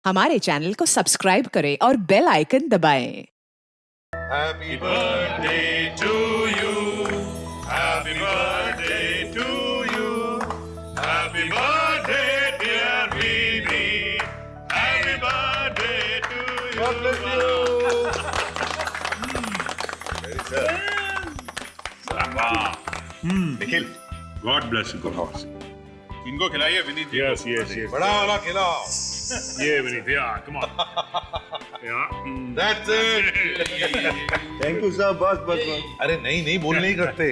हमारे चैनल को सब्सक्राइब करें और बेल आइकन दबाएं। Happy birthday to you. Happy birthday to you. Happy birthday, dear Bibi. Happy birthday to you. God bless you. Very sir. Nikhil, God bless you. इनको खिलाइए विनीत जी Yes, को। yes, yes. बड़ा वाला खिलाओ. Yeah, Vinith. Yeah, come on. Yeah. That's it. Thank you sir, बस बस बस। अरे नहीं नहीं बोल नहीं करते.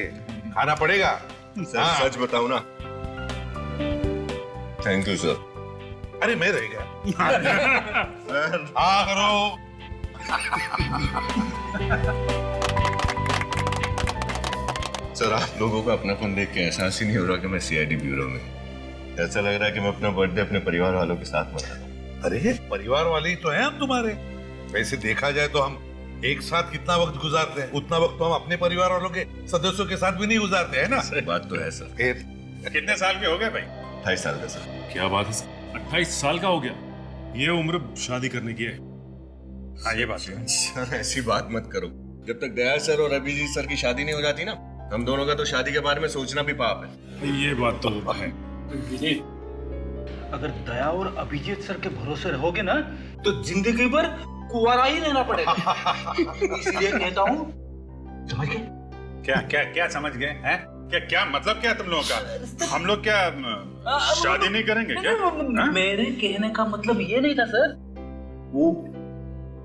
खाना पड़ेगा. सर हाँ. सच बताऊं ना, थैंक यू सर। अरे मैं रह गया. हाँ करो. सर आप लोगों को अपनापन देख के एहसास ही नहीं हो रहा कि मैं सीआईडी ब्यूरो में। ऐसा लग रहा है कि मैं अपना बर्थडे अपने परिवार वालों के साथ मना रहा हूं। अरे परिवार वाले ही तो हैं हम तुम्हारे. वैसे देखा जाए तो हम एक साथ कितना वक्त गुजारते हैं, उतना वक्त तो हम अपने परिवार वालों के सदस्यों के साथ भी नहीं गुजारते हैं ना. बात तो है सर। फिर कितने साल के हो गए भाई? 28 साल का सर। क्या बात है सर? 28 साल का हो गया। ये उम्र शादी करने की है। हाँ ये बात है। सर ऐसी बात मत करो। जब तक दया सर और अभिजीत सर की शादी नहीं हो जाती ना, हम दोनों का तो शादी के बारे में सोचना भी पाप है। ये बात तो है। अगर दया और अभिजीत सर के भरोसे रहोगे ना तो जिंदगी भर कुंवारा ही रहना पड़ेगा। इसलिए कहता हूँ, समझ गए? क्या क्या क्या समझ गए हैं? क्या क्या मतलब क्या है तुम लोगों का? हम लोग क्या शादी नहीं करेंगे क्या? हाँ? मेरे कहने का मतलब ये नहीं था सर। वो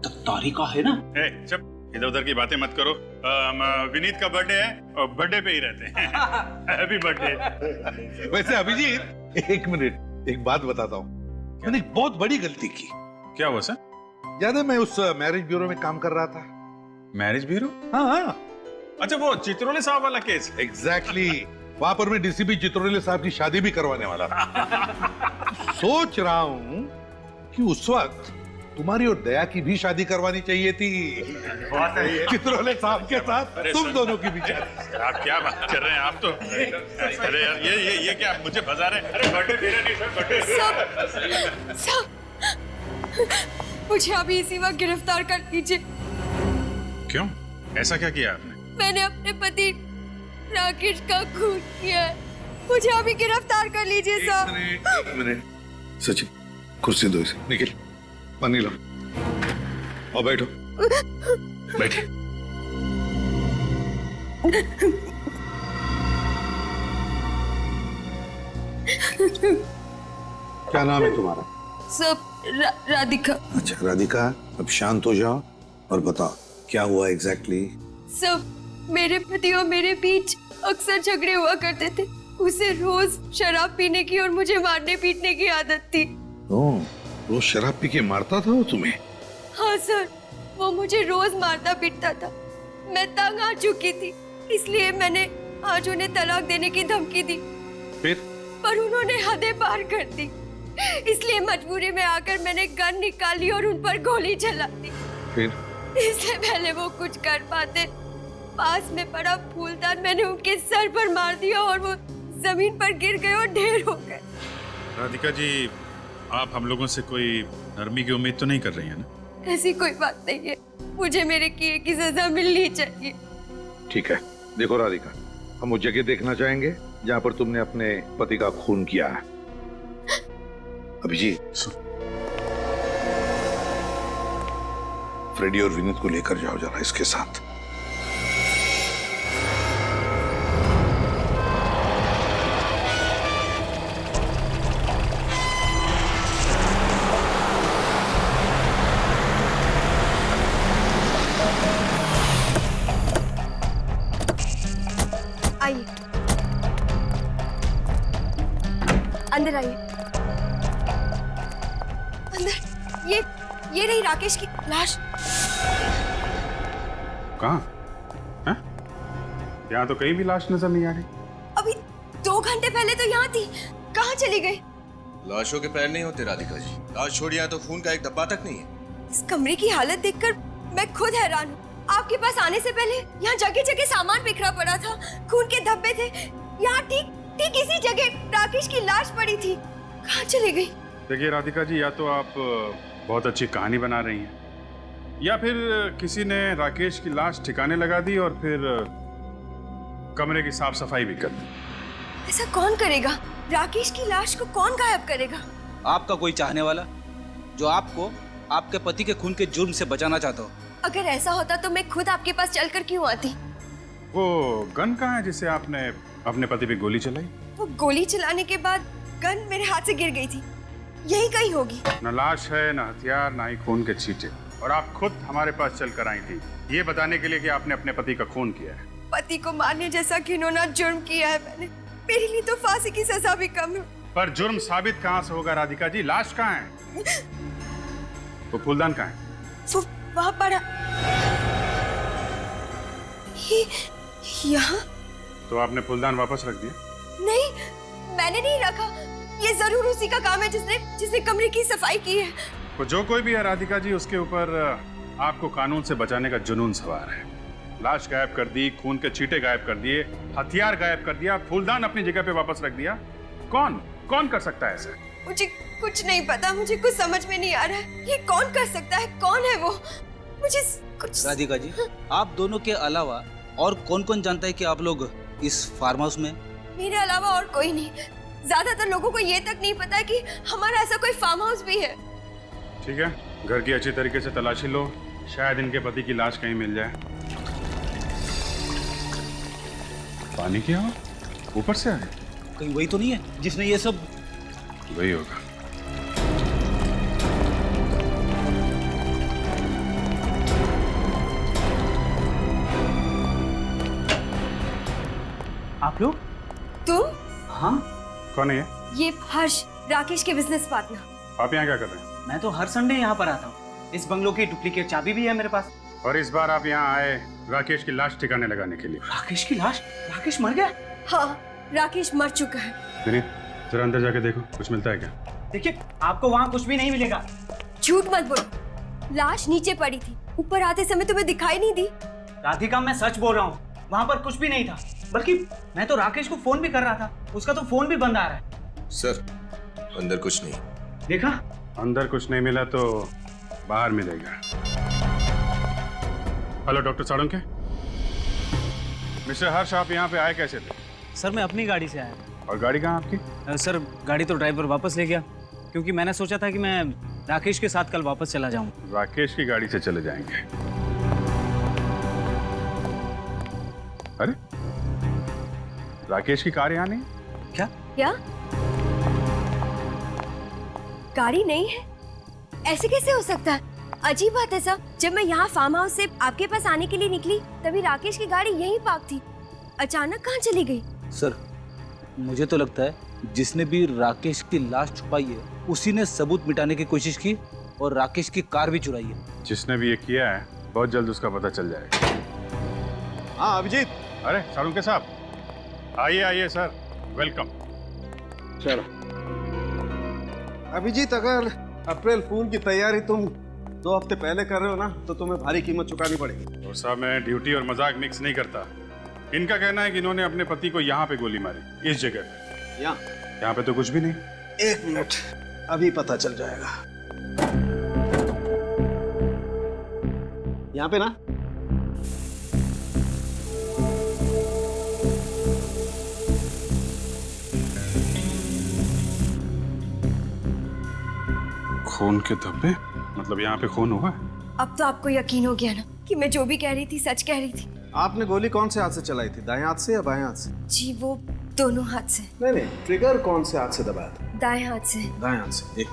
तख्तारी का है ना। ए, चुप, इधर उधर की बातें मत करो. विनीत का बर्थडे है और बर्थडे पे ही रहते हैं. Happy birthday. वैसे अभिजीत एक मिनट, एक बात बताता हूँ. मैंने एक बहुत बड़ी गलती की. क्या हुआ सर? याद है मैं उस मैरिज ब्यूरो में काम कर रहा था. Marriage bureau? हाँ हाँ अच्छा वो चित्रोले साहब वाला केस. एग्जैक्टली. वहां पर मैं डीसीपी चित्रोले साहब की शादी भी करवाने वाला था. सोच रहा हूँ कि उस वक्त तुम्हारी और दया की भी शादी करवानी चाहिए थी. चित्रोले साहब के साथ तुम दोनों की भी शादी. आप क्या बात कर रहे हैं? आप तो अरे यार ये क्या मुझे बजा रहे हैं? अरे बर्थडे मेरा नहीं सर, बर्थडे. सब मुझे अभी इसी वक्त गिरफ्तार कर लीजिए. क्यों? ऐसा क्या किया आपने? मैंने अपने पति राकेश का खून किया है. मुझे अभी गिरफ्तार कर लीजिए साहब. एक मिनट सचिन, कुर्सी दो इसे. निखिल पानी लो और बैठो. बैठे. क्या नाम है तुम्हारा? सब राधिका. अच्छा राधिका, अब शांत हो जाओ और बताओ क्या हुआ एग्जैक्टली? सब मेरे पति और मेरे बीच अक्सर झगड़े हुआ करते थे. उसे रोज शराब पीने की और मुझे मारने पीटने की आदत थी. ओह, रोज शराब पी के मारता था वो तुम्हें? हाँ सर, वो मुझे रोज मारता पीटता था. मैं तंग आ चुकी थी, इसलिए मैंने आज उन्हें तलाक देने की धमकी दी. फिर? पर उन्होंने हदें पार कर दी. इसलिए मजबूरी में आकर मैंने गन निकाली और उन पर गोली चला दी. फिर? इससे पहले वो कुछ कर पाते, पास में पड़ा फूलदान मैंने उनके सर पर मार दिया और वो जमीन पर गिर गए और ढेर हो गए. राधिका जी, आप हम लोगों से कोई नरमी की उम्मीद तो नहीं कर रही है ना? ऐसी कोई बात नहीं है. मुझे मेरे किए की सजा मिलनी चाहिए. ठीक है, देखो राधिका, हम वो जगह देखना चाहेंगे जहाँ पर तुमने अपने पति का खून किया है. अभिजीत, फ्रेडी और विनीत को लेकर जाओ जरा इसके साथ. आइए, अंदर आइए. अंदर. ये रही राकेश की लाश. कहाँ? हैं? यहाँ तो कहीं भी लाश नजर नहीं आ रही. अभी 2 घंटे पहले तो यहाँ थी. कहाँ चली गई? लाशों के पैर नहीं होते राधिका जी. लाश छोड़िए तो खून का एक धब्बा तक नहीं है. इस कमरे की हालत देखकर मैं खुद हैरान हूँ. आपके पास आने से पहले यहाँ जगह जगह सामान बिखरा पड़ा था, खून के धब्बे थे. यहाँ ठीक ठीक इसी जगह राकेश की लाश पड़ी थी. कहाँ चली गई? देखिए राधिका जी, या तो आप बहुत अच्छी कहानी बना रही हैं, या फिर किसी ने राकेश की लाश ठिकाने लगा दी और फिर कमरे की साफ सफाई भी कर दी। ऐसा कौन करेगा? राकेश की लाश को कौन गायब करेगा? आपका कोई चाहने वाला जो आपको आपके पति के खून के जुर्म से बचाना चाहता हो। अगर ऐसा होता तो मैं खुद आपके पास चलकर क्यों आती? वो गन कहाँ है जिसे आपने अपने पति पे गोली चलाई? वो गोली चलाने के बाद गन मेरे हाथ से गिर गई थी, यही कहीं होगी। न लाश है, न हथियार, न ही खून के छींटे, और आप खुद हमारे पास चल कर आई थी ये बताने के लिए कि आपने अपने पति का खून किया है। पति को मारने जैसा घिनौना जुर्म किया है मैंने, मेरे लिए तो फांसी की सजा भी कम है। पर जुर्म साबित कहाँ से होगा राधिका जी? लाश कहाँ है? वो फूलदान कहाँ है? वो वहाँ पड़ा। ये यहाँ? तो आपने फूलदान वापस रख दिया? नहीं, मैंने नहीं रखा। ये जरूर उसी का काम है जिसने कमरे की सफाई की है। तो जो कोई भी है राधिका जी, उसके ऊपर आपको कानून से बचाने का जुनून सवार है। लाश गायब कर दी, खून के छींटे गायब कर दिए, हथियार गायब कर दिया, फूलदान अपनी जगह पे वापस रख दिया। कौन कर सकता है ऐसा? मुझे कुछ नहीं पता, मुझे कुछ समझ में नहीं आ रहा है। ये कौन कर सकता है? कौन है वो? मुझे कुछ। राधिका जी, आप दोनों के अलावा और कौन कौन जानता है कि आप लोग इस फार्म हाउस में? मेरे अलावा और कोई नहीं। ज्यादातर लोगों को ये तक नहीं पता है कि हमारा ऐसा कोई फार्म हाउस भी है। ठीक है, घर की अच्छी तरीके से तलाशी लो, शायद इनके पति की लाश कहीं मिल जाए। पानी क्या हुआ? ऊपर से आ गया? कहीं वही तो नहीं है जिसने ये सब? वही होगा। आप लोग? तुम? हाँ, कौन है ये हर्ष, राकेश के बिजनेस पार्टनर। आप यहाँ क्या कर रहे हैं? मैं तो हर संडे यहाँ पर आता हूँ। इस बंगलो की डुप्लीकेट चाबी भी है मेरे पास। और इस बार आप यहाँ आए राकेश की लाश ठिकाने लगाने के लिए। राकेश की लाश? राकेश मर गया? हाँ, राकेश मर चुका है। विनीत, जरा अंदर जाके देखो, कुछ मिलता है क्या? देखिए, आपको वहाँ कुछ भी नहीं मिलेगा। झूठ मत बोलो, लाश नीचे पड़ी थी, ऊपर आते समय तुम्हें दिखाई नहीं दी? राधिका, मैं सच बोल रहा हूँ, वहाँ पर कुछ भी नहीं था। बल्कि मैं तो राकेश को फोन भी कर रहा था, उसका तो फोन भी बंद आ रहा है। सर, अंदर कुछ नहीं। देखा? अंदर कुछ नहीं मिला तो बाहर मिलेगा। Hello doctor Salunke. मिस्टर हर्ष, आप यहाँ पे आए कैसे थे? सर, मैं अपनी गाड़ी से आया। और गाड़ी कहाँ आपकी? सर, गाड़ी तो ड्राइवर वापस ले गया, क्योंकि मैंने सोचा था कि मैं राकेश के साथ कल वापस चला जाऊँ। राकेश की गाड़ी से चले जाएंगे? अरे, राकेश की कार यहाँ नहीं? क्या? गाड़ी नहीं है? ऐसे कैसे हो सकता है? अजीब बात है सर, जब मैं यहाँ फार्म हाउस से आपके पास आने के लिए निकली तभी राकेश की गाड़ी यहीं पार्क थी। अचानक कहाँ चली गई? सर, मुझे तो लगता है जिसने भी राकेश की लाश छुपाई है उसी ने सबूत मिटाने की कोशिश की और राकेश की कार भी चुराई है। जिसने भी ये किया है बहुत जल्द उसका पता चल जाएगा। हाँ अभिजीत, अरे साळुंके साहब, आइए आइए सर, वेलकम। चलो। अभिजीत, अगर अप्रैल फूल की तैयारी तुम 2 हफ्ते पहले कर रहे हो ना तो तुम्हें भारी कीमत चुकानी पड़ेगी। और साहब, मैं ड्यूटी और मजाक मिक्स नहीं करता। इनका कहना है कि इन्होंने अपने पति को यहाँ पे गोली मारी, इस जगह पे। यहाँ पे तो कुछ भी नहीं। 1 मिनट, अभी पता चल जाएगा। यहाँ पे ना खून के धब्बे, मतलब यहाँ पे खून हुआ? अब तो आपको यकीन हो गया ना कि मैं जो भी कह रही थी सच कह रही थी। आपने गोली कौन से हाथ से चलाई थी, दाएं हाथ से या बाएं हाथ से? जी, वो दोनों हाथ से। नहीं, ट्रिगर कौन से हाथ से दबाया था? दाएं हाथ से। दाएं हाथ से। एक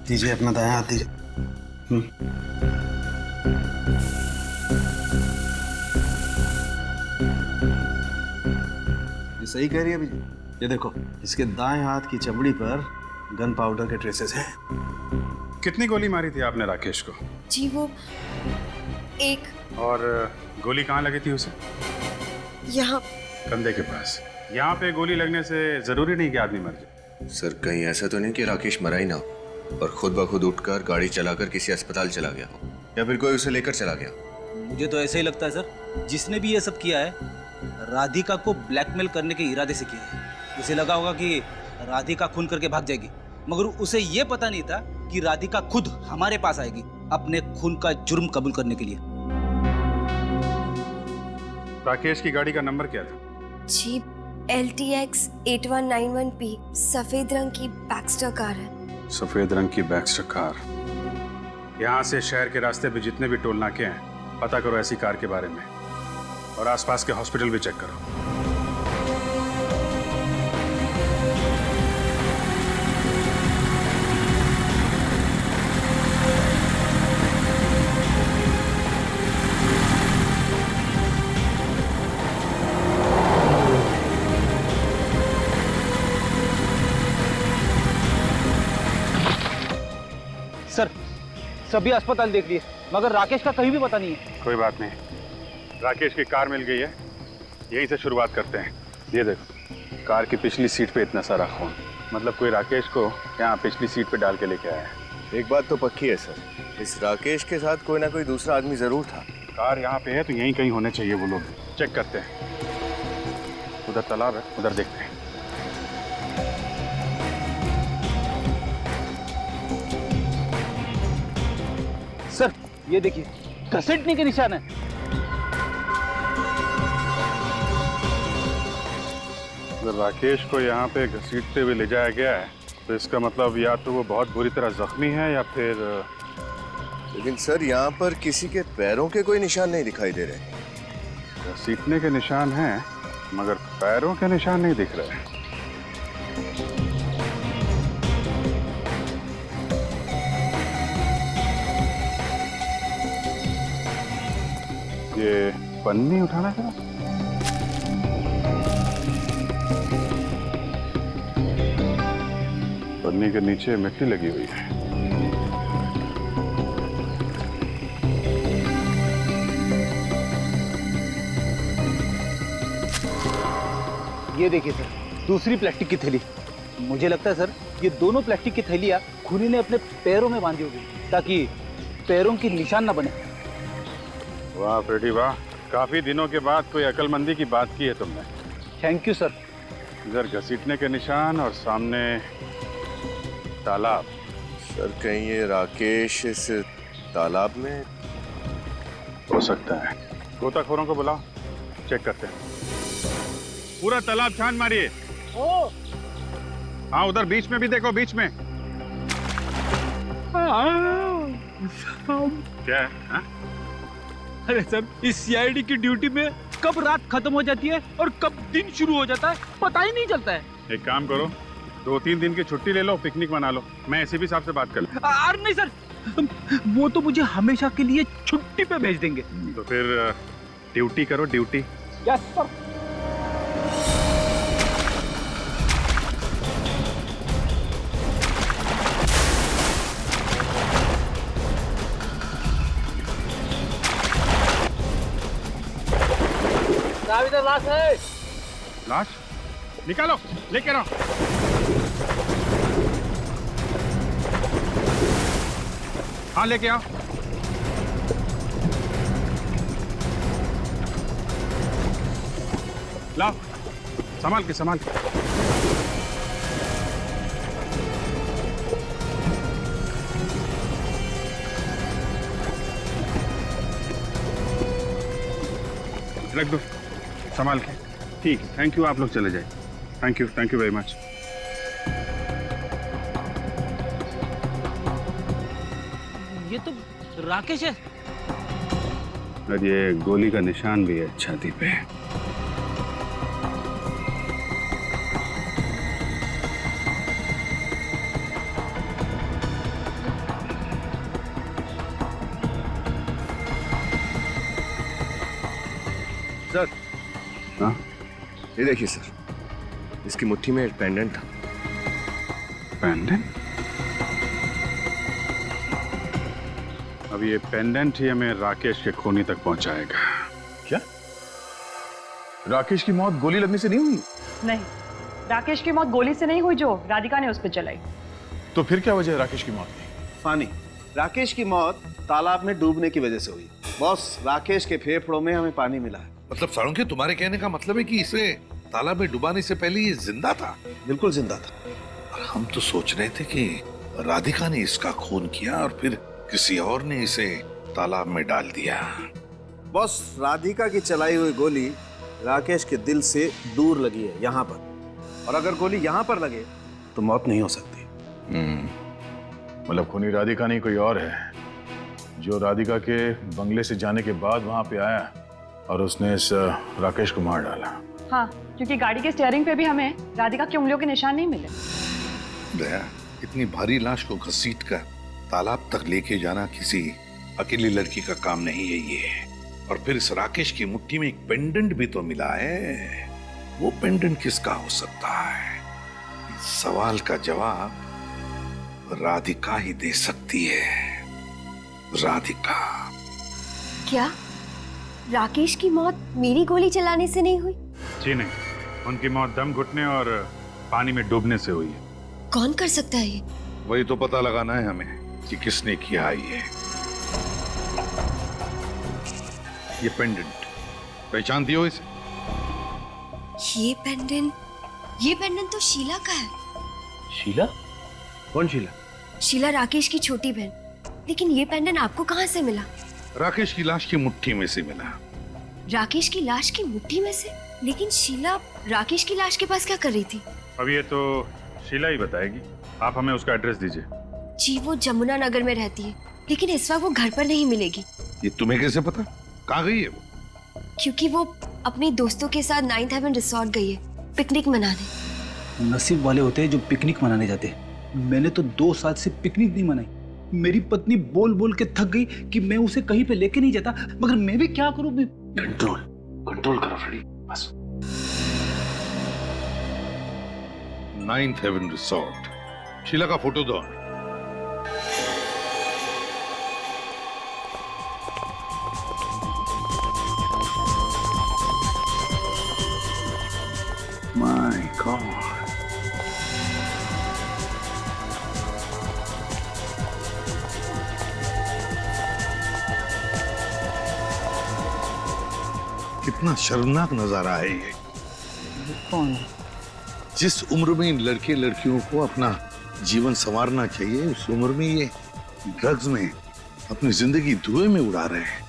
दीजिए, अपना दाएं हाथ दीजिए। ये सही कह रही है अभी। ये देखो, इसके दाएं हाथ की चमड़ी पर गन पाउडर के ट्रेसेस हैं। कितनी गोली मारी थी आपने राकेश को? जी, वो एक। और गोली कहाँ लगी थी उसे? यहाँ। कंधे के पास। यहाँ पे गोली लगने से जरूरी नहीं कि आदमी मर जाए। सर, कहीं ऐसा तो नहीं कि राकेश मरा ही ना और खुद ब खुद उठकर गाड़ी चलाकर किसी अस्पताल चला गया हो, या फिर कोई उसे लेकर चला गया? मुझे तो ऐसा ही लगता है सर, जिसने भी ये सब किया है राधिका को ब्लैकमेल करने के इरादे से किया है। उसे लगा होगा कि राधिका खून करके भाग जाएगी, मगर उसे ये पता नहीं था कि राधिका खुद हमारे पास आएगी अपने खून का जुर्म कबूल करने के लिए। राकेश की गाड़ी का नंबर क्या था? जी LTX 8191P, सफेद रंग की बैक्स्टर कार है। सफेद रंग की बैक्स्टर कार। यहाँ से शहर के रास्ते पे जितने भी टोल नाके हैं पता करो ऐसी कार के बारे में, और आसपास के हॉस्पिटल भी चेक करो। सर, सभी अस्पताल देख लिए मगर राकेश का कहीं भी पता नहीं है। कोई बात नहीं, राकेश की कार मिल गई है, यहीं से शुरुआत करते हैं। ये देखो, कार की पिछली सीट पे इतना सारा खून, मतलब कोई राकेश को यहाँ पिछली सीट पे डाल के लेके आया है। एक बात तो पक्की है सर, इस राकेश के साथ कोई ना कोई दूसरा आदमी जरूर था। कार यहाँ पे है तो यहीं कहीं होने चाहिए वो लोग। चेक करते हैं। उधर तालाब है, उधर देखते हैं। सर ये देखिए, घसीटने के निशान है। अगर राकेश को यहाँ पे घसीटते हुए ले जाया गया है तो इसका मतलब या तो वो बहुत बुरी तरह जख्मी है या फिर लेकिन सर यहाँ पर किसी के पैरों के कोई निशान नहीं दिखाई दे रहे। घसीटने के निशान हैं मगर पैरों के निशान नहीं दिख रहे। ये पन्नी उठाना है। पन्नी के नीचे मिट्टी लगी हुई है। ये देखिए सर, दूसरी प्लास्टिक की थैली। मुझे लगता है सर ये दोनों प्लास्टिक की थैलियाँ खूनी ने अपने पैरों में बांधी होगी ताकि पैरों की निशान ना बने। वाह फ्रेडी वाह, काफी दिनों के बाद कोई अकलमंदी की बात की है तुमने। Thank you sir. इधर घसीटने के निशान और सामने तालाब। सर कहीं ये राकेश इस तालाब में हो सकता है। गोताखोरों को बुलाओ, चेक करते हैं। पूरा तालाब छान मारिए। हाँ उधर बीच में भी देखो, बीच में क्या है? हाँ? अरे सर, इस सीआईडी की ड्यूटी में कब रात खत्म हो जाती है और कब दिन शुरू हो जाता है पता ही नहीं चलता है। एक काम करो, 2-3 दिन की छुट्टी ले लो, पिकनिक मना लो। मैं एसीपी साहब से बात कर लूं। अरे नहीं सर, वो तो मुझे हमेशा के लिए छुट्टी पे भेज देंगे। तो फिर ड्यूटी करो, ड्यूटी। Yes sir. इधर लाश है। लाश निकालो, लेके आओ। हाँ लेके आओ। लाओ, संभाल के संभाल के। रख दो संभाल के। ठीक है, थैंक यू। आप लोग चले जाइए। Thank you very much. ये तो राकेश है। और ये गोली का निशान भी है छाती पे। सर हाँ ये देखिए सर, इसकी मुट्ठी में एक पेंडेंट था। पेंडेंट? अब ये पेंडेंट ही हमें राकेश के खूनी तक पहुंचाएगा। क्या राकेश की मौत गोली लगने से नहीं हुई? नहीं, राकेश की मौत गोली से नहीं हुई जो राधिका ने उस पर चलाई। तो फिर क्या वजह है राकेश की मौत की? फानी, राकेश की मौत तालाब में डूबने की वजह से हुई। बॉस, राकेश के फेफड़ों में हमें पानी मिला है। मतलब साळुंखे, तुम्हारे कहने का मतलब है कि इसे तालाब में डुबाने से पहले ये जिंदा था। बिल्कुल जिंदा था। और हम तो सोच रहे थे कि राधिका ने इसका खून किया और फिर किसी और ने इसे तालाब में डाल दिया। बॉस, राधिका की चलाई हुई गोली राकेश के दिल से दूर लगी है, यहाँ पर। और अगर गोली यहाँ पर लगे तो मौत नहीं हो सकती। मतलब खूनी राधिका नहीं कोई और है जो राधिका के बंगले से जाने के बाद वहां पे आया और उसने इस राकेश को मार डाला। हाँ, क्योंकि गाड़ी के स्टीयरिंग पे भी हमें राधिका की उंगलियों के निशान नहीं मिले। दया, इतनी भारी लाश को घसीटकर तालाब तक लेके जाना किसी अकेली लड़की का काम नहीं है ये। और फिर इस राकेश की मुट्ठी में एक पेंडेंट भी तो मिला है। वो पेंडेंट किसका हो सकता है? इस सवाल का जवाब राधिका ही दे सकती है। राधिका। क्या राकेश की मौत मेरी गोली चलाने से नहीं हुई? जी नहीं, उनकी मौत दम घुटने और पानी में डूबने से हुई है। कौन कर सकता है ये? वही तो पता लगाना है हमें कि किसने किया ये पेंडेंट पहचानती हो इसे? ये पेंडेंट तो शीला का है। शीला? कौन शीला? शीला राकेश की छोटी बहन। लेकिन ये पेंडेंट आपको कहाँ से मिला? राकेश की लाश की मुट्ठी में से मिला। राकेश की लाश की मुट्ठी में से? लेकिन शीला राकेश की लाश के पास क्या कर रही थी? अब ये तो शीला ही बताएगी। आप हमें उसका एड्रेस दीजिए। जी, वो जमुना नगर में रहती है, लेकिन इस वक्त वो घर पर नहीं मिलेगी। ये तुम्हें कैसे पता? कहाँ गई है वो? क्योंकि वो अपने दोस्तों के साथ 9th हेवन रिसोर्ट गई है पिकनिक मनाने। नसीब वाले होते हैं जो पिकनिक मनाने जाते हैं। मैंने तो 2 साल से पिकनिक नहीं मनाई। मेरी पत्नी बोल बोल के थक गई कि मैं उसे कहीं पे लेके नहीं जाता, मगर मैं भी क्या करूं? कंट्रोल करो फ्रेडी, बस। 9th haven resort. शीला का फोटो दो। माय गॉड, कितना शर्मनाक नजारा है ये। जिस उम्र में इन लड़के लड़कियों को अपना जीवन संवारना चाहिए, उस उम्र में ये ड्रग्स में अपनी जिंदगी धुएं में उड़ा रहे हैं।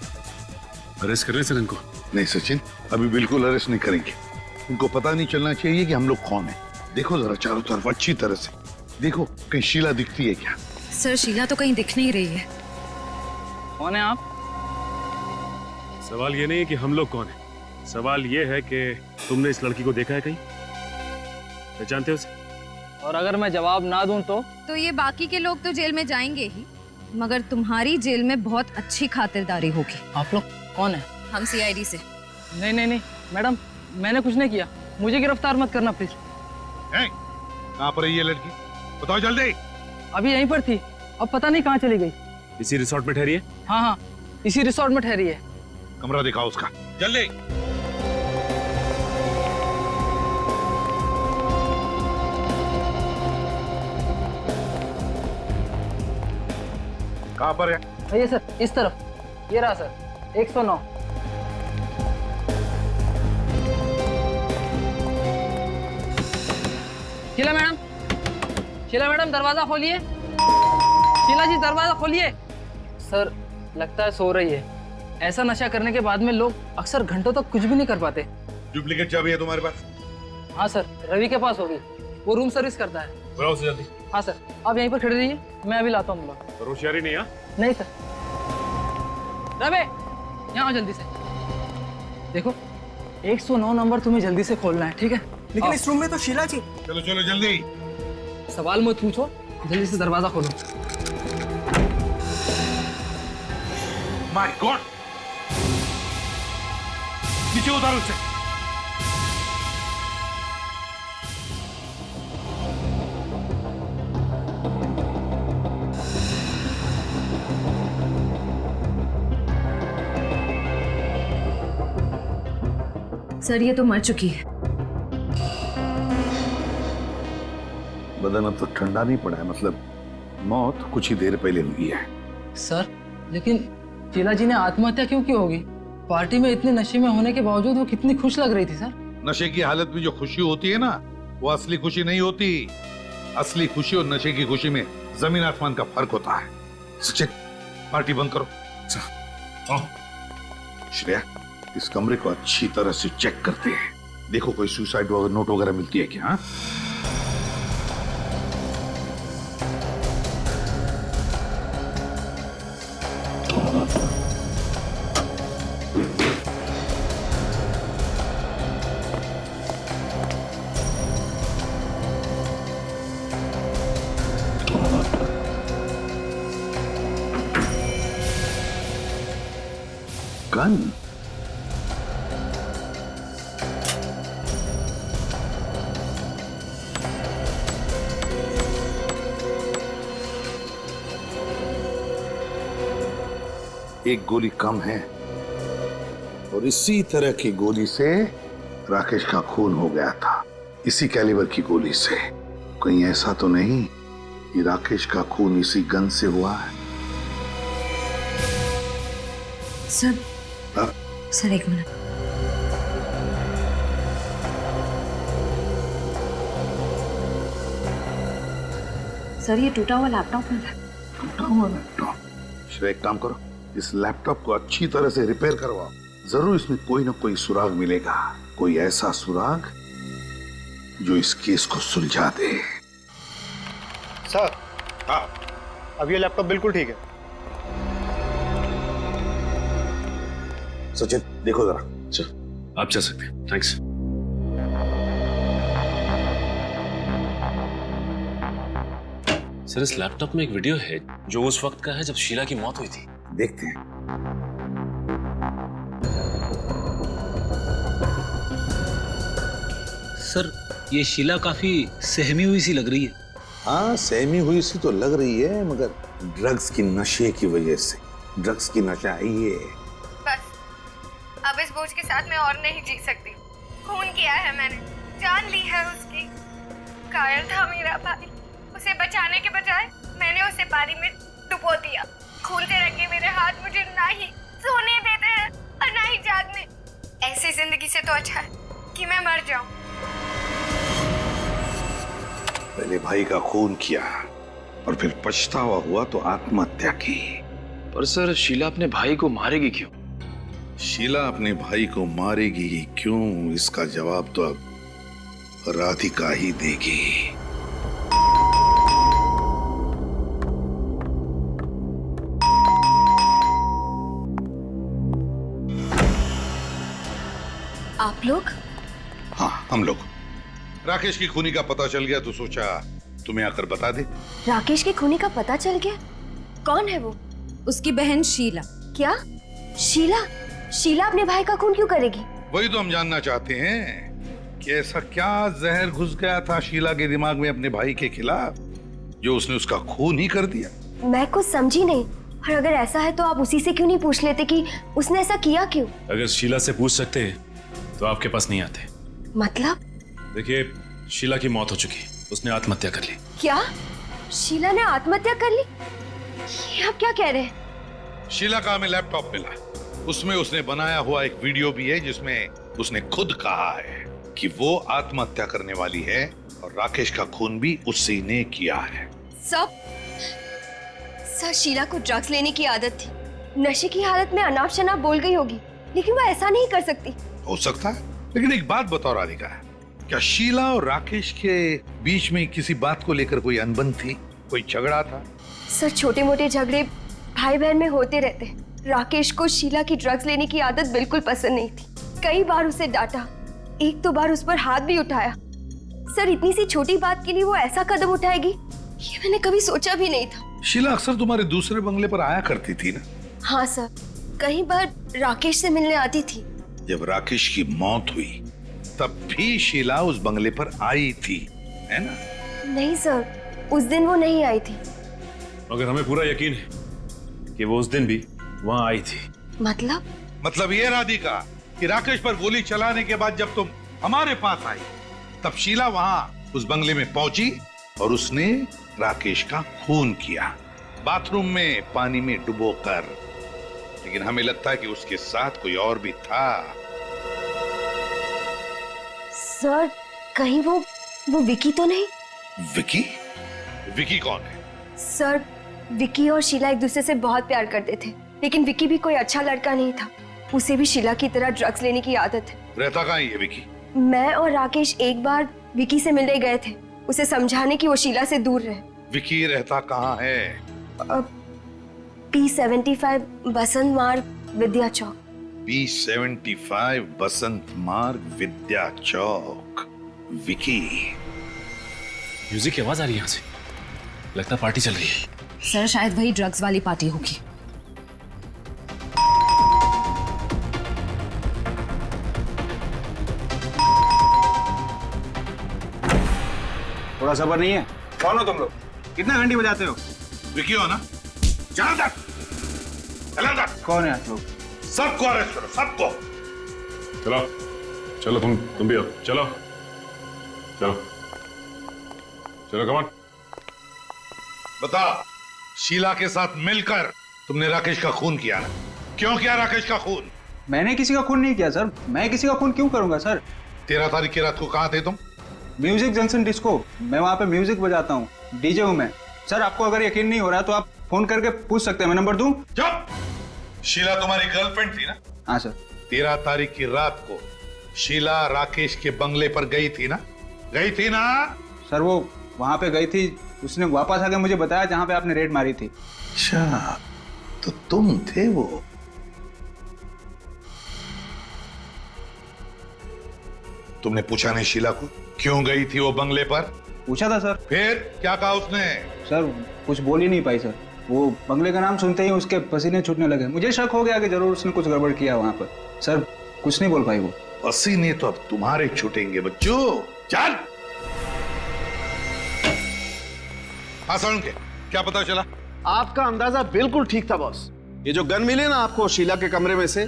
अरेस्ट कर रहे हैं सर इनको? नहीं सचिन, अभी बिल्कुल अरेस्ट नहीं करेंगे। उनको पता नहीं चलना चाहिए कि हम लोग कौन है। देखो जरा चारों तरफ अच्छी तरह से देखो, कहीं शीला दिखती है क्या? सर, शीला तो कहीं दिख नहीं रही है। कौन है आप? सवाल ये नहीं है कि हम लोग कौन है, सवाल ये है कि तुमने इस लड़की को देखा है कहीं? पहचानते हो उसे? और अगर मैं जवाब ना दूं तो ये बाकी के लोग तो जेल में जाएंगे ही, मगर तुम्हारी जेल में बहुत अच्छी खातिरदारी होगी। आप लोग कौन है? हम CID से। नहीं नहीं नहीं मैडम, मैंने कुछ नहीं किया। मुझे गिरफ्तार मत करना प्लीज। कहाँ पर है ये लड़की? बताओ जल्दी। अभी यहीं पर थी, अब पता नहीं कहाँ चली गई। इसी रिसोर्ट में ठहरी है? हाँ हाँ, इसी रिसोर्ट में ठहरी है। कमरा दिखाओ उसका जल्दी। कहाँ पर है? ये सर, इस तरफ। ये रहा सर, 109। शीला मैडम दरवाजा खोलिए। शीला जी दरवाजा खोलिए। सर लगता है सो रही है। ऐसा नशा करने के बाद में लोग अक्सर घंटों तक कुछ भी नहीं कर पाते। डुप्लीकेट चाबी है तुम्हारे पास? हाँ सर, रवि के पास होगी, वो रूम सर्विस करता है। बुलाओ उसे जल्दी। हाँ सर, आप यहीं पर खड़े रहिए, मैं अभी लाता हूँ बुला। होशियारी नहीं? नहीं सर। रवि यहाँ आओ जल्दी से। देखो 109 नंबर तुम्हें जल्दी से खोलना है, ठीक है? लेकिन इस रूम में तो शीला जी। चलो चलो जल्दी। सवाल मत पूछो, जल्दी से दरवाजा खोलो। माय गॉड, नीचे उतारो उसे। सर, ये तो मर चुकी है। बदन अब तक ठंडा नहीं पड़ा है, मतलब मौत कुछ ही देर पहले हुई है। सर लेकिन शीला जी ने आत्महत्या क्यों की होगी? पार्टी में इतने नशे में होने के बावजूद वो कितनी खुश लग रही थी सर। नशे की हालत में जो खुशी होती है ना, वो असली खुशी नहीं होती। असली खुशी और नशे की खुशी में जमीन आसमान का फर्क होता है। सचिन, पार्टी बंद करो। श्रेया, इस कमरे को अच्छी तरह से चेक करते हैं। देखो कोई सुसाइड नोट वगैरह मिलती है क्या? हाँ? गन? एक गोली कम है और इसी तरह की गोली से राकेश का खून हो गया था। इसी कैलिबर की गोली से। कहीं ऐसा तो नहीं कि राकेश का खून इसी गन से हुआ है? सर, सर एक मिनट। सर, ये टूटा हुआ लैपटॉप है। टूटा हुआ लैपटॉप? श्रेय, एक काम करो, इस लैपटॉप को अच्छी तरह से रिपेयर करवाओ। जरूर इसमें कोई ना कोई सुराग मिलेगा। कोई ऐसा सुराग जो इस केस को सुलझा दे। सर, हाँ, अब ये लैपटॉप बिल्कुल ठीक है। सचिन, देखो जरा। चल, आप जा सकते हैं। थैंक्स। सर, इस लैपटॉप में एक वीडियो है जो उस वक्त का है जब शीला की मौत हुई थी। देखते हैं। सर, ये शीला काफी सहमी हुई सी लग रही है। हाँ, सहमी हुई सी तो लग रही है, मगर ड्रग्स की नशे की वजह से। ड्रग्स की नशा है ये। बस अब इस बोझ के साथ मैं और नहीं जी सकती। खून किया है मैंने, जान ली है उसकी। घायल था मेरा भाई, उसे बचाने के बजाय मैंने उसे पानी में डुबो दिया। खून से रंगे मेरे हाथ मुझे ना ही सोने देते हैं और ना ही जागने। ऐसी जिंदगी से तो अच्छा है कि मैं मर जाऊं। पहले भाई का खून किया और फिर पछतावा हुआ तो आत्महत्या की। पर सर, शीला अपने भाई को मारेगी क्यों? शीला अपने भाई को मारेगी क्यों, इसका जवाब तो अब राधिका ही देगी। आप लोग? हाँ, हम लोग। राकेश की खूनी का पता चल गया तो सोचा तुम्हें आकर बता दे। राकेश के खूनी का पता चल गया? कौन है वो? उसकी बहन शीला। क्या? शीला? शीला अपने भाई का खून क्यों करेगी? वही तो हम जानना चाहते हैं कि ऐसा क्या जहर घुस गया था शीला के दिमाग में अपने भाई के खिलाफ जो उसने उसका खून ही कर दिया। मैं कुछ समझी नहीं। और अगर ऐसा है तो आप उसी से क्यों नहीं पूछ लेते कि उसने ऐसा किया क्यों? अगर शीला से पूछ सकते हैं तो आपके पास नहीं आते। मतलब? देखिए, शीला की मौत हो चुकी, उसने आत्महत्या कर ली। क्या? शीला ने आत्महत्या कर ली? ये आप क्या कह रहे हैं? शीला का हमें लैपटॉप मिला, उसमें उसने बनाया हुआ एक वीडियो भी है जिसमें उसने खुद कहा है कि वो आत्महत्या करने वाली है और राकेश का खून भी उसी ने किया है। सर, शीला को ड्रग्स लेने की आदत थी। नशे की हालत में अनाप शनाप बोल गई होगी, लेकिन वो ऐसा नहीं कर सकती। हो सकता है, लेकिन एक बात बताओ राधिका, क्या शीला और राकेश के बीच में किसी बात को लेकर कोई अनबन थी, कोई झगड़ा था? सर, छोटे मोटे झगड़े भाई बहन में होते रहते हैं। राकेश को शीला की ड्रग्स लेने की आदत बिल्कुल पसंद नहीं थी। कई बार उसे डांटा, एक दो बार उस पर हाथ भी उठाया। सर, इतनी सी छोटी बात के लिए वो ऐसा कदम उठाएगी, ये मैंने कभी सोचा भी नहीं था। शीला अक्सर तुम्हारे दूसरे बंगले पर आया करती थी ना? हाँ सर, कई बार राकेश से मिलने आती थी। जब राकेश की मौत हुई तब भी शीला उस बंगले पर आई थी, है ना? नहीं सर, उस दिन वो नहीं आई थी। मगर हमें पूरा यकीन है कि वो उस दिन भी वहां आई थी। मतलब ये राधिका कि राकेश पर गोली चलाने के बाद जब तुम हमारे पास आई तब शीला वहां उस बंगले में पहुंची और उसने राकेश का खून किया, बाथरूम में पानी में डुबोकर। लेकिन हमें लगता है कि उसके साथ कोई और भी था। सर कहीं वो विकी तो नहीं? विकी? विकी कौन है? सर विकी और शीला एक दूसरे से बहुत प्यार करते थे, लेकिन विकी भी कोई अच्छा लड़का नहीं था। उसे भी शीला की तरह ड्रग्स लेने की आदत है। रहता कहाँ है ये विकी? मैं और राकेश एक बार विकी से मिलने गए थे, उसे समझाने की वो शीला से दूर रहे। विकी रहता कहाँ है? P75 बसंत मार्ग विद्या चौक। P75 बसंत मार्ग विद्या चौक। विकी? म्यूजिक की आवाज आ रही है यहाँ से, लगता है पार्टी चल रही है। सर शायद वही ड्रग्स वाली पार्टी होगी। थोड़ा सब्र नहीं है? कौन हो तुम लोग? कितना घंटी बजाते हो? विकी हो ना? चलो अंदर, चलो अंदर। कौन है आप लोग? सबको अरेस्ट करो, सबको। चलो चलो, तुम भी आओ, चलो चलो चलो, कमान। बता, शीला के साथ मिलकर तुमने राकेश का खून किया ना? क्यों किया राकेश का खून? मैंने किसी का खून नहीं किया सर। मैं किसी का खून क्यों करूंगा सर? 13 तारीख की रात को कहाँ थे तुम? म्यूजिक जंक्शन डिस्को, मैं वहाँ पे म्यूजिक बजाता हूँ, डीजे हूँ मैं। सर आपको अगर यकीन नहीं हो रहा तो आप फोन करके पूछ सकते हैं, मैं नंबर दूं? चुप! शीला तुम्हारी गर्लफ्रेंड थी ना? हाँ सर। 13 तारीख की रात को शीला राकेश के बंगले पर गई थी ना? गई थी ना? सर वो वहाँ पे गई थी, उसने वापस आके मुझे बताया जहाँ पे आपने रेड मारी थी। अच्छा, तो तुम थे वो? तुमने पूछा नहीं शीला को क्यों गई थी वो बंगले पर? पूछा था सर। फिर क्या कहा उसने? सर कुछ बोल ही नहीं पाई सर। वो बंगले का नाम सुनते ही उसके पसीने छूटने लगे। मुझे शक हो गया कि जरूर उसने कुछ गड़बड़ किया वहाँ पर। सर कुछ नहीं बोल पाई वो। पसीने तो अब तुम्हारे छूटेंगे बच्चों। चल। हाँ सुन के क्या पता चला? आपका अंदाजा बिल्कुल ठीक था बॉस। ये जो गन मिली ना आपको शीला के कमरे में से,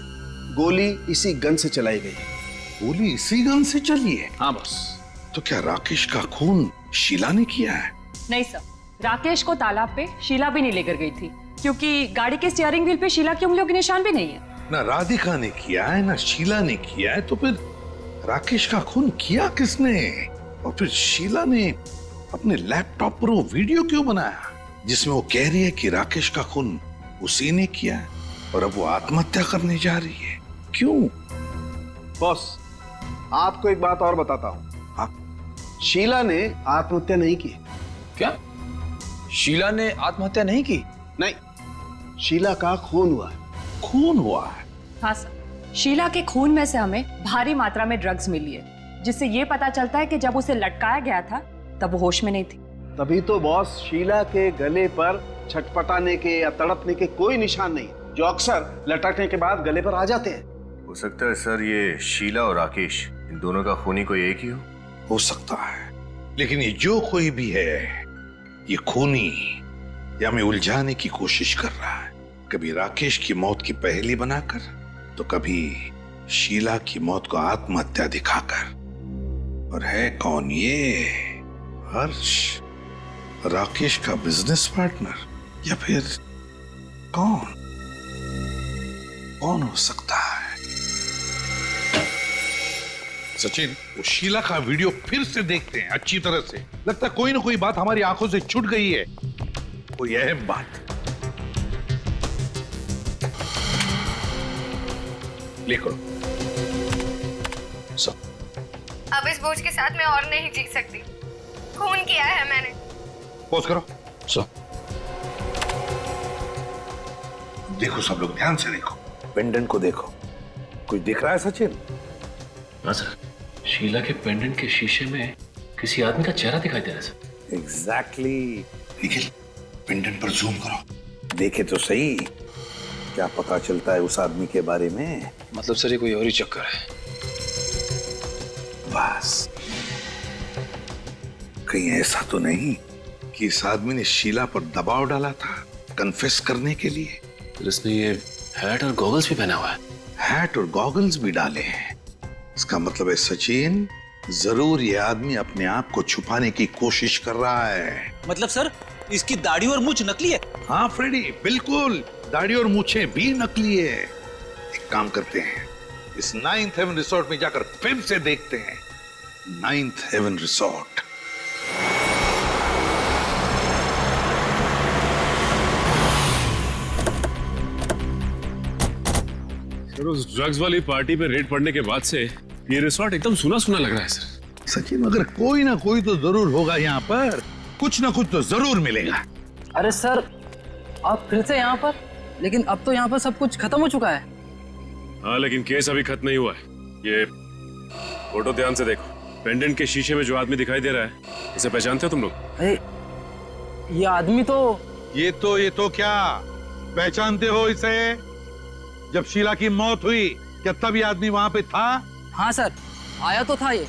गोली इसी गन से चलाई गई है। गोली इसी गन से चली है? हाँ बॉस। तो क्या राकेश का खून शीला ने किया है? नहीं सर, राकेश को तालाब पे शीला भी नहीं लेकर गई थी, क्योंकि गाड़ी के स्टीयरिंग व्हील पे शीला की उंगलियों के निशान भी नहीं है। ना राधिका ने किया है ना शीला ने किया है, तो फिर राकेश का खून किया किसने? और फिर शीला ने अपने लैपटॉप पर वो वीडियो क्यों बनाया जिसमें वो कह रही है कि राकेश का खून उसी ने किया है और अब वो आत्महत्या करने जा रही है? क्यों? बॉस आपको एक बात और बताता हूं। शीला ने आत्महत्या नहीं की। क्या? शीला ने आत्महत्या नहीं की? नहीं, शीला का खून हुआ है। खून हुआ है? हाँ सर, शीला के खून में से हमें भारी मात्रा में ड्रग्स मिली है, जिससे ये पता चलता है कि जब उसे लटकाया गया था तब वो होश में नहीं थी। तभी तो बॉस शीला के गले पर छटपटाने के या तड़पने के कोई निशान नहीं, जो अक्सर लटकने के बाद गले पर आ जाते हैं। हो सकता है सर ये शीला और राकेश, इन दोनों का खूनी कोई एक ही हो सकता है, लेकिन ये जो कोई भी है ये खूनी या हमें उलझाने की कोशिश कर रहा है, कभी राकेश की मौत की पहेली बनाकर तो कभी शीला की मौत को आत्महत्या दिखाकर। और है कौन ये? हर्ष, राकेश का बिजनेस पार्टनर, या फिर कौन हो सकता है? सचिन, वो शीला का वीडियो फिर से देखते हैं अच्छी तरह से। लगता है कोई ना कोई बात हमारी आंखों से छूट गई है, कोई अहम बात। लिखो सब। अब इस बोझ के साथ मैं और नहीं जी सकती। खून किया है मैंने। पोज करो सब। देखो सब लोग ध्यान से देखो, पेंडेंट को देखो। कुछ दिख रहा है सचिन? हाँ सर, शीला के पेंडेंट के शीशे में किसी आदमी का चेहरा दिखाई दे रहा है सर। एग्जैक्टली। निखिल, पेंडेंट पर जूम करो, देखे तो सही क्या पता चलता है उस आदमी के बारे में। मतलब सर ये कोई और ही चक्कर है? बस कहीं ऐसा तो नहीं कि इस आदमी ने शीला पर दबाव डाला था कन्फेस करने के लिए? तो इसने ये हैट और गॉगल्स भी पहना हुआ है। हैट और गॉगल्स भी डाले हैं। इसका मतलब है सचिन, जरूर ये आदमी अपने आप को छुपाने की कोशिश कर रहा है। मतलब सर इसकी दाढ़ी और मूंछ नकली है? हाँ फ्रेडी, बिल्कुल, दाढ़ी और मूछें भी नकली है। एक काम करते हैं, इस 9th हेवन रिसोर्ट में जाकर फिर से देखते हैं। Ninth Heaven Resort. सर उस ड्रग्स वाली पार्टी पे रेड पड़ने के बाद से ये रिसोर्ट एकदम सुना सुना लग रहा है सर। सचिन, मगर कोई ना कोई तो जरूर होगा यहाँ पर, कुछ ना कुछ तो जरूर मिलेगा। अरे सर, आप फिर से यहाँ पर? लेकिन अब तो यहाँ पर सब कुछ खत्म हो चुका है। हाँ, लेकिन केस अभी खत्म नहीं हुआ है। ये फोटो ध्यान से देखो, पेंडेंट के शीशे में जो आदमी दिखाई दे रहा है, इसे पहचानते हो तुम लोग? अरे ये आदमी तो ये तो क्या पहचानते हो इसे? जब शीला की मौत हुई क्या तब ये आदमी वहां पे था? हाँ सर, आया तो था ये,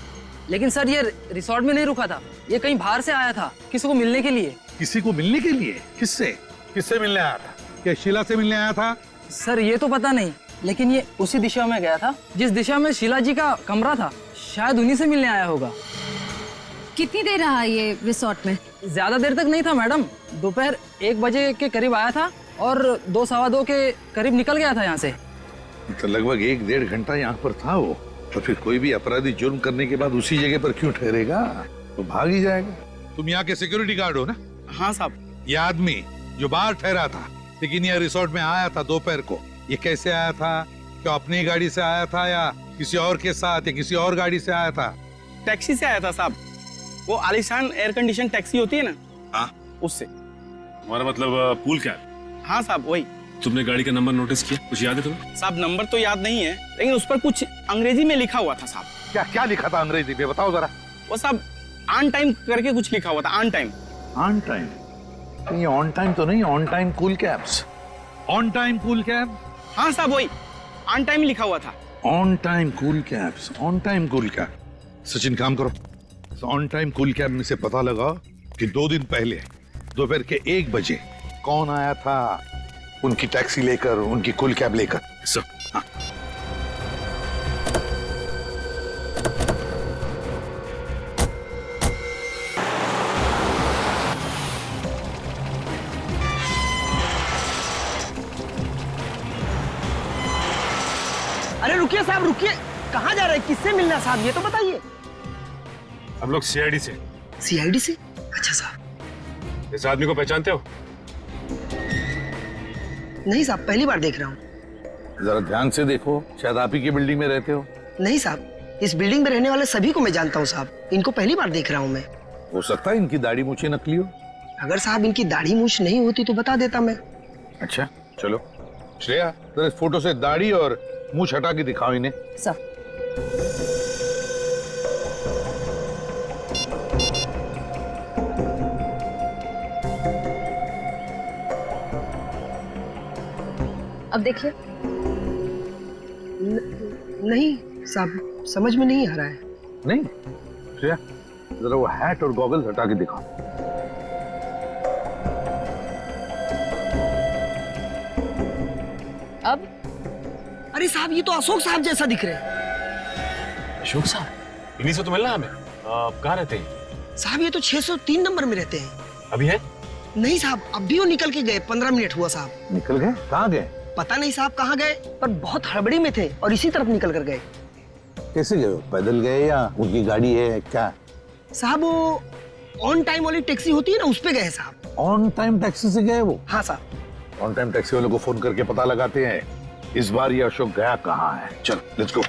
लेकिन सर ये रिसोर्ट में नहीं रुका था, ये कहीं बाहर से आया था किसी को मिलने के लिए। किसी को मिलने के लिए? किससे? किससे मिलने आया था? क्या शीला से मिलने आया था? सर ये तो पता नहीं, लेकिन ये उसी दिशा में गया था जिस दिशा में शीला जी का कमरा था, शायद उन्हीं से मिलने आया होगा। कितनी देर रहा ये रिसोर्ट में? ज्यादा देर तक नहीं था मैडम, दोपहर 1 बजे के करीब आया था और 2 सवा 2 के करीब निकल गया था यहाँ से। तो लगभग 1-1.5 घंटा यहाँ पर था वो। तो फिर कोई भी अपराधी जुर्म करने के बाद उसी जगह पर क्यों ठहरेगा? तो भाग ही जाएगा। तुम यहाँ के सिक्योरिटी गार्ड हो ना? हाँ साहब। ये आदमी जो बाहर ठहरा था लेकिन यह रिसोर्ट में आया था दोपहर को, ये कैसे आया था? क्या अपनी गाड़ी से आया था या किसी और के साथ या किसी और गाड़ी से आया था? टैक्सी से आया था साहब, वो आलीशान एयर कंडीशन टैक्सी होती है ना, हाँ उससे। हमारा मतलब पूल कैब? हाँ साहब वही। तुमने गाड़ी का नंबर नोटिस किया? कुछ याद है तुम्हें? साहब नंबर तो याद नहीं है, लेकिन उस पर कुछ अंग्रेजी में लिखा हुआ था साहब। क्या क्या लिखा था अंग्रेजी में? बताओ जरा। वो साहब ऑन टाइम करके कुछ लिखा हुआ था, ऑन टाइम। On time? ये ऑन टाइम तो नहीं, on time cool cabs. On time cool cab? हाँ साहब वही, ऑन टाइम लिखा हुआ था। On time cool cabs, on time cool cab. Sachin काम करो, ऑन टाइम कूल कैब में से पता लगा कि 2 दिन पहले दोपहर के 1 बजे कौन आया था उनकी टैक्सी लेकर, उनकी कूल कैब लेकर। सर हाँ। अरे रुकिए साहब रुकिए, कहाँ जा रहे हैं? किससे मिलना है साहब, ये तो बताइए। हम लोग सीआईडी से। सीआईडी से? अच्छा साहब। इस आदमी को पहचानते हो? नहीं साहब, पहली बार देख रहा हूँ। जरा ध्यान से देखो, शायद आप ही की बिल्डिंग में रहते हो। नहीं साहब, इस बिल्डिंग में रहने वाले सभी को मैं जानता हूँ साहब, इनको पहली बार देख रहा हूँ मैं। हो सकता है इनकी दाढ़ी मूछें नकली हो। अगर साहब इनकी दाढ़ी मूछ नहीं होती तो बता देता मैं। अच्छा चलो श्रेया, जरा इस फोटो से दाढ़ी और मूछ हटा के दिखाओ इन्हें। सर अब देखिए। नहीं साहब, समझ में नहीं आ रहा है। नहीं श्रेया, जरा वो हैट और गॉगल्स हटा के दिखाओ। अब अरे साहब ये तो अशोक साहब जैसा दिख रहे हैं। अशोक साहब? इन्हीं से तो मिलना हमें। कहाँ रहते हैं? साहब ये तो 603 नंबर में रहते हैं। अभी है? नहीं साहब, अब भी वो निकल के गए, 15 मिनट हुआ साहब। निकल गए? कहाँ गए? पता नहीं साहब कहाँ गए, पर बहुत हड़बड़ी में थे और इसी तरफ निकल कर गए। कैसे गए? पैदल गए या उनकी गाड़ी है क्या? साहब वो ऑन टाइम वाली टैक्सी होती है ना, उस पे गए साहब। ऑन टाइम टैक्सी से गए वो? हाँ साहब। ऑन टाइम टैक्सी वालों को फोन करके पता लगाते हैं इस बार ये अशोक गया कहाँ है। चल लेट्स गो।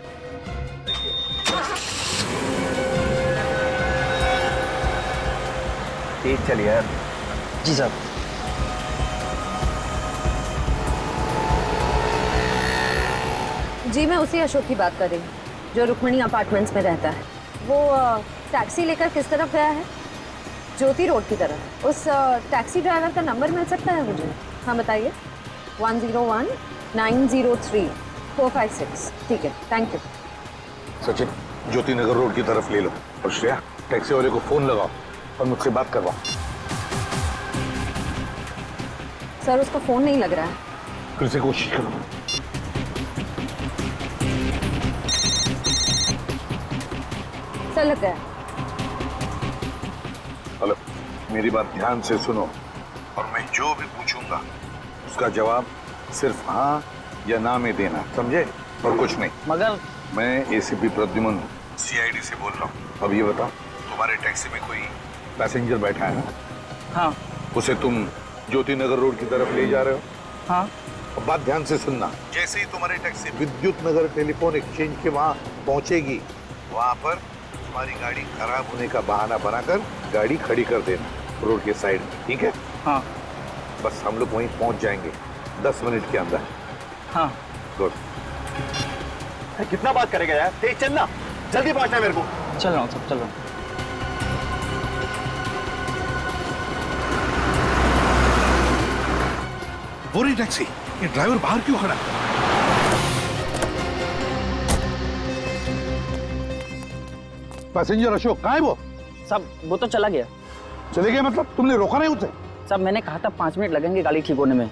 तेज चलिए यार। जी साहब। जी मैं उसी अशोक की बात कर रही हूँ जो रुक्मणी अपार्टमेंट्स में रहता है। वो टैक्सी लेकर किस तरफ गया है? ज्योति रोड की तरफ। उस टैक्सी ड्राइवर का नंबर मिल सकता है मुझे? हाँ बताइए। 101-903-456। ठीक है, thank you. Sachin, Jyoti Nagar road की तरफ ले लो और श्रेया टैक्सी वाले को फोन लगाओ और मुझसे बात करवाओ। सर उसका फोन नहीं लग रहा है। फिर से कोशिश करो। सर लग गया। हेलो, मेरी बात ध्यान से सुनो और मैं जो भी पूछूंगा उसका जवाब सिर्फ हाँ या ना में देना, समझे? और कुछ नहीं। मगर मैं एसीपी प्रद्युमन सीआईडी से बोल रहा हूँ। अब ये बताओ, तुम्हारे टैक्सी में कोई पैसेंजर बैठा है ना? हाँ उसे तुम ज्योति नगर रोड की तरफ ले जा रहे हो? हाँ। अब बात ध्यान से सुनना। जैसे ही तुम्हारी टैक्सी विद्युत नगर टेलीफोन एक्सचेंज के वहां पहुंचेगी, वहां पर तुम्हारी गाड़ी खराब होने का बहाना बनाकर गाड़ी खड़ी कर देना रोड के साइड में, ठीक है? हाँ। बस हम लोग वहीं पहुंच जाएंगे 10 मिनट के अंदर। हाँ। गुड। कितना बात करेगा यार, तेज चलना, जल्दी पहुंचना है मेरे को। चल रहा हूँ सब, चल रहा हूँ। वो रही टैक्सी, ये ड्राइवर बाहर क्यों खड़ा है? पैसेंजर अशोक कहाँ है वो? सब वो तो चला गया। चले गए मतलब? तुमने रोका नहीं उसे? सब मैंने कहा था 5 मिनट लगेंगे गाड़ी ठीक होने में,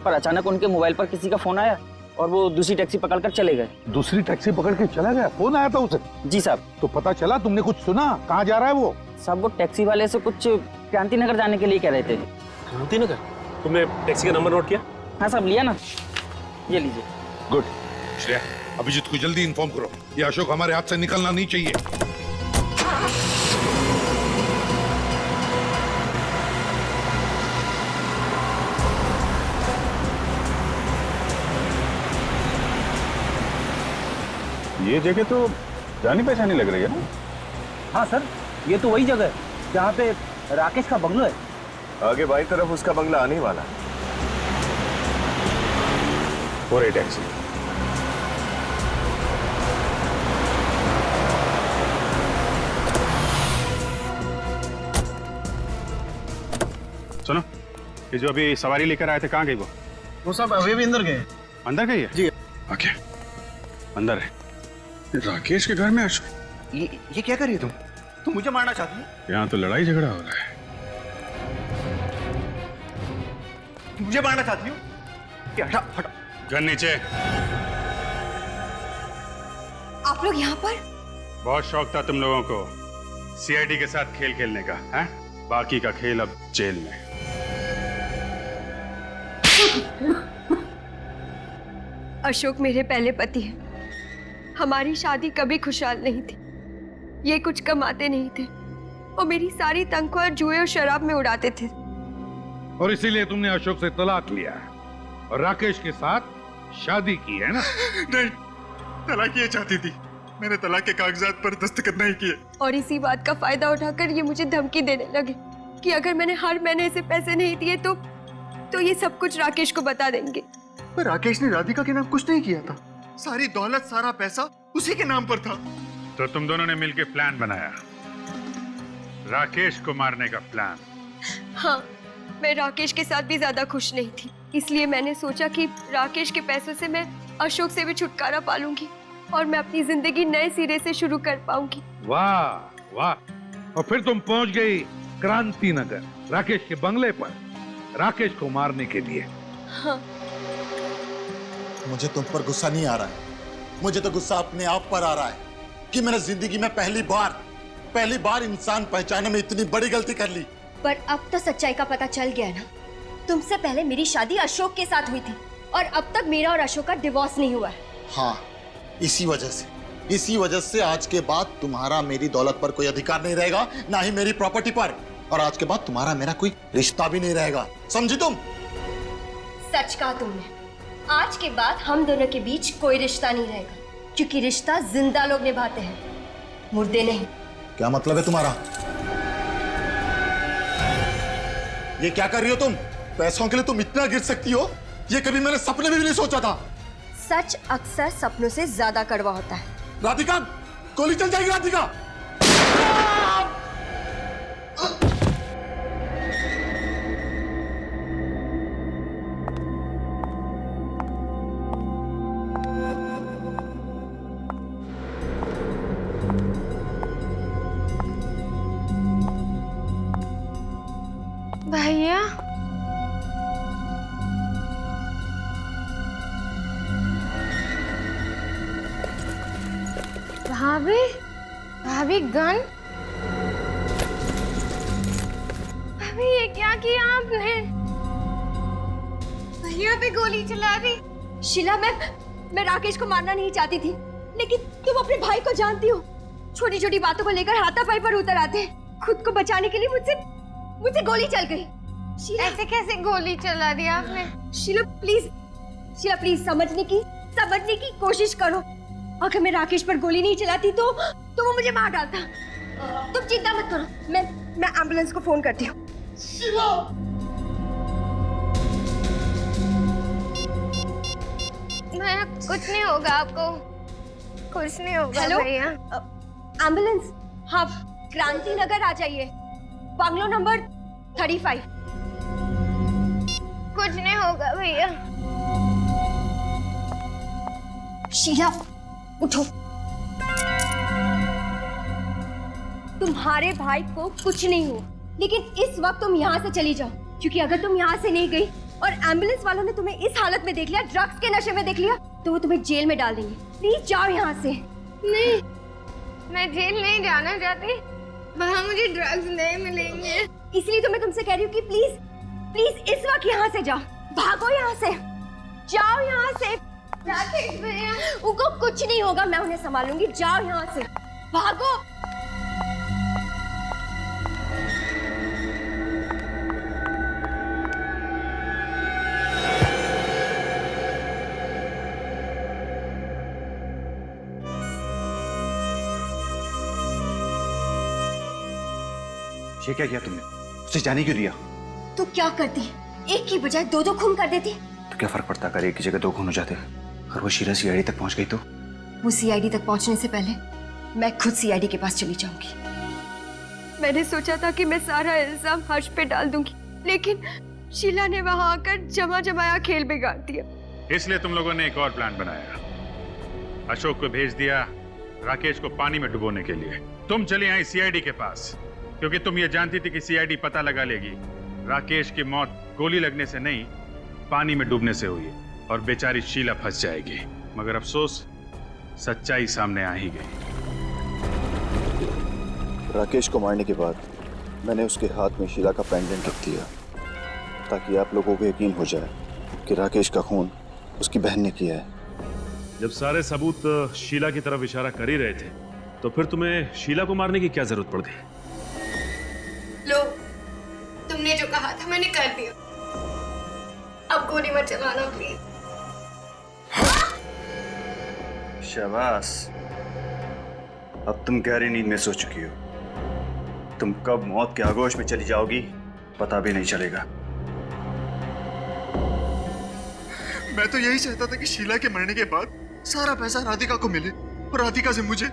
पर अचानक उनके मोबाइल पर किसी का फोन आया और वो दूसरी टैक्सी पकड़कर चले गए। दूसरी टैक्सी पकड़ के चला गया? फोन आया था उसे? जी साहब। तो पता चला? तुमने कुछ सुना? कहाँ जा रहा है वो? साहब वो टैक्सी वाले से कुछ क्रांति नगर जाने के लिए कह रहे थे। क्रांति नगर? तुमने टैक्सी का नंबर नोट किया? हाँ साहब, लिया ना, ये लीजिए। गुड। श्रेया, अभिजीत को जल्दी इन्फॉर्म करो, ये अशोक हमारे हाथ से निकलना नहीं चाहिए। ये जगह तो जानी पहचानी लग रही है ना? हाँ सर, ये तो वही जगह है जहाँ पे राकेश का बंगलो है। आगे बाई तरफ उसका बंगला आने वाला है। और ये टैक्सी सुनो, ये जो अभी सवारी लेकर आए थे कहाँ गई वो सब अभी भी अंदर गए। अंदर गई है? जी। ओके, अंदर है। राकेश के घर में अशोक? ये क्या कर रही है तुम मुझे मारना चाहती हो? यहाँ तो लड़ाई झगड़ा हो रहा है। मुझे मारना चाहती हो? हटा हटा। गन नीचे। आप लोग यहाँ पर? बहुत शौक था तुम लोगों को सीआईडी के साथ खेल खेलने का, हैं? बाकी का खेल अब जेल में। अशोक मेरे पहले पति हैं। हमारी शादी कभी खुशहाल नहीं थी। ये कुछ कमाते नहीं थे और मेरी सारी तनख्वाह जुए और शराब में उड़ाते थे। और इसीलिए तुमने अशोक से तलाक लिया और राकेश के साथ शादी की है ना? नहीं, तलाक ये चाहती थी, मैंने तलाक के कागजात पर दस्तखत नहीं किए। और इसी बात का फायदा उठाकर ये मुझे धमकी देने लगे कि अगर मैंने हर महीने इसे पैसे नहीं दिए तो ये सब कुछ राकेश को बता देंगे। पर राकेश ने राधिका के नाम कुछ नहीं किया था, सारी दौलत सारा पैसा उसी के नाम पर था। तो तुम दोनों ने मिलकर प्लान बनाया, राकेश को मारने का प्लान? हाँ, मैं राकेश के साथ भी ज्यादा खुश नहीं थी, इसलिए मैंने सोचा कि राकेश के पैसों से मैं अशोक से भी छुटकारा पालूंगी और मैं अपनी जिंदगी नए सिरे से शुरू कर पाऊंगी। वाह वाह। और फिर तुम पहुंच गई क्रांति नगर, राकेश के बंगले पर, राकेश को मारने के लिए। हाँ। मुझे तुम पर गुस्सा नहीं आ रहा है, मुझे तो गुस्सा अपने आप पर आ रहा है कि मैंने जिंदगी में पहली बार इंसान पहचानने में इतनी बड़ी गलती कर ली। पर अब तो सच्चाई का पता चल गया ना। तुमसे पहले मेरी शादी अशोक के साथ हुई थी और अब तक मेरा और अशोक का डिवोर्स नहीं हुआ है। हाँ, इसी वजह से आज के बाद तुम्हारा मेरी दौलत पर कोई अधिकार नहीं रहेगा, ना ही मेरी प्रॉपर्टी पर, और आज के बाद तुम्हारा मेरा कोई रिश्ता भी नहीं रहेगा, समझी तुम? सच कहा तुमने, आज के बाद हम दोनों के बीच कोई रिश्ता नहीं रहेगा, क्योंकि रिश्ता जिंदा लोग निभाते हैं, मुर्दे नहीं। क्या मतलब है तुम्हारा? ये क्या कर रही हो तुम? पैसों के लिए तुम इतना गिर सकती हो, ये कभी मैंने सपने में भी नहीं सोचा था। सच अक्सर सपनों से ज्यादा कड़वा होता है। राधिका, गोली चल जाएगी राधिका। भैया, भाभी गन? भाभी ये क्या किया आपने? भैया पे गोली चला दी। शीला, मैं राकेश को मारना नहीं चाहती थी, लेकिन तुम अपने भाई को जानती हो, छोटी छोटी बातों को लेकर हाथापाई पर उतर आते हैं। खुद को बचाने के लिए मुझसे गोली चल गई। ऐसे कैसे गोली चला दिया आपने? शीला प्लीज समझने की कोशिश करो। अगर मैं राकेश पर गोली नहीं चलाती तो वो मुझे मार डालता। तुम चिंता मत करो, मैं एम्बुलेंस को फोन करती हूँ। मैं कुछ नहीं होगा आपको, कुछ नहीं होगा। हेलो भैया एम्बुलेंस, हाँ क्रांति नगर आ जाइए, बंगलो नंबर 35। कुछ नहीं होगा भैया। शीला उठो, तुम्हारे भाई को कुछ नहीं हुआ, लेकिन इस वक्त तुम यहाँ से चली जाओ, क्योंकि अगर तुम यहाँ से नहीं गई और एम्बुलेंस वालों ने तुम्हें इस हालत में देख लिया, ड्रग्स के नशे में देख लिया, तो वो तुम्हें जेल में डाल देंगे। प्लीज जाओ यहाँ से। नहीं, मैं जेल नहीं जाना चाहती, वहाँ मुझे ड्रग्स नहीं मिलेंगे। इसलिए तो मैं तुमसे कह रही हूँ कि प्लीज इस वक्त यहाँ से जाओ, भागो यहाँ से, जाओ यहाँ से। राकेश भैया, उनको कुछ नहीं होगा, मैं उन्हें संभालूंगी। जाओ यहाँ से, भागो। ये क्या किया तुमने? उसे जाने क्यों दिया? तो क्या करती? एक की बजाय दो खून कर देती। तो क्या फर्क पड़ता अगर एक की जगह 2 खून हो जाते? अगर वो शीला सीआईडी तक पहुंच गई तो? वो सीआईडी तक पहुंचने से पहले मैं खुद सीआईडी के पास चली जाऊंगी। मैंने सोचा था कि मैं सारा इल्जाम हर्ष पे डाल दूंगी, लेकिन शीला ने वहां आकर जमाया खेल बिगाड़ दिया। इसलिए तुम लोगों ने एक और प्लान बनाया। अशोक को भेज दिया राकेश को पानी में डुबोने के लिए। तुम चली आई सीआईडी के पास, क्योंकि तुम ये जानती थी कि सीआईडी पता लगा लेगी राकेश की मौत गोली लगने से नहीं, पानी में डूबने से हुई है और बेचारी शीला फंस जाएगी। मगर अफसोस, सच्चाई सामने आ ही गई। राकेश को मारने के बाद मैंने उसके हाथ में शीला का पेंडेंट रख दिया, ताकि आप लोगों को यकीन हो जाए कि राकेश का खून उसकी बहन ने किया है। जब सारे सबूत शीला की तरफ इशारा कर ही रहे थे, तो फिर तुम्हें शीला को मारने की क्या जरूरत पड़ गई? लो, तुमने जो कहा था मैंने कर दिया। अब गोली मत चलाना प्लीज। शाबाश, अब तुम गहरी नींद में सो चुकी हो। तुम कब मौत के आगोश में चली जाओगी पता भी नहीं चलेगा। मैं तो यही चाहता था कि शीला के मरने के बाद सारा पैसा राधिका को मिले, और राधिका से मुझे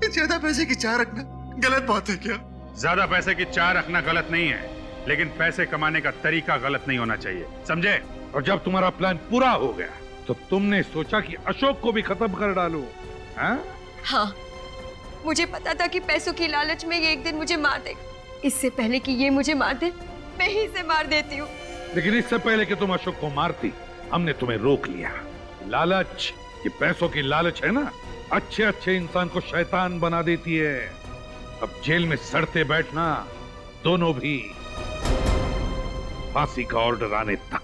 ज्यादा पैसे की चाह रखना गलत बात है क्या? ज्यादा पैसे की चाह रखना गलत नहीं है, लेकिन पैसे कमाने का तरीका गलत नहीं होना चाहिए, समझे? और जब तुम्हारा प्लान पूरा हो गया तो तुमने सोचा कि अशोक को भी खत्म कर डालो, हाँ? हाँ, मुझे पता था कि पैसों की लालच में ये एक दिन मुझे मार देगा। इससे पहले कि ये मुझे मार दे, मैं ही इसे मार देती हूँ। लेकिन इससे पहले कि तुम अशोक को मारती, हमने तुम्हें रोक लिया। लालच, ये पैसों की लालच है ना, अच्छे इंसान को शैतान बना देती है। अब जेल में सड़ते बैठना, दोनों भी, फांसी का ऑर्डर आने तक।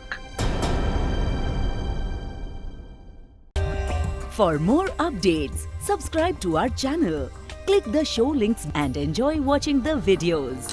For more updates, subscribe to our channel, click the show links and enjoy watching the videos.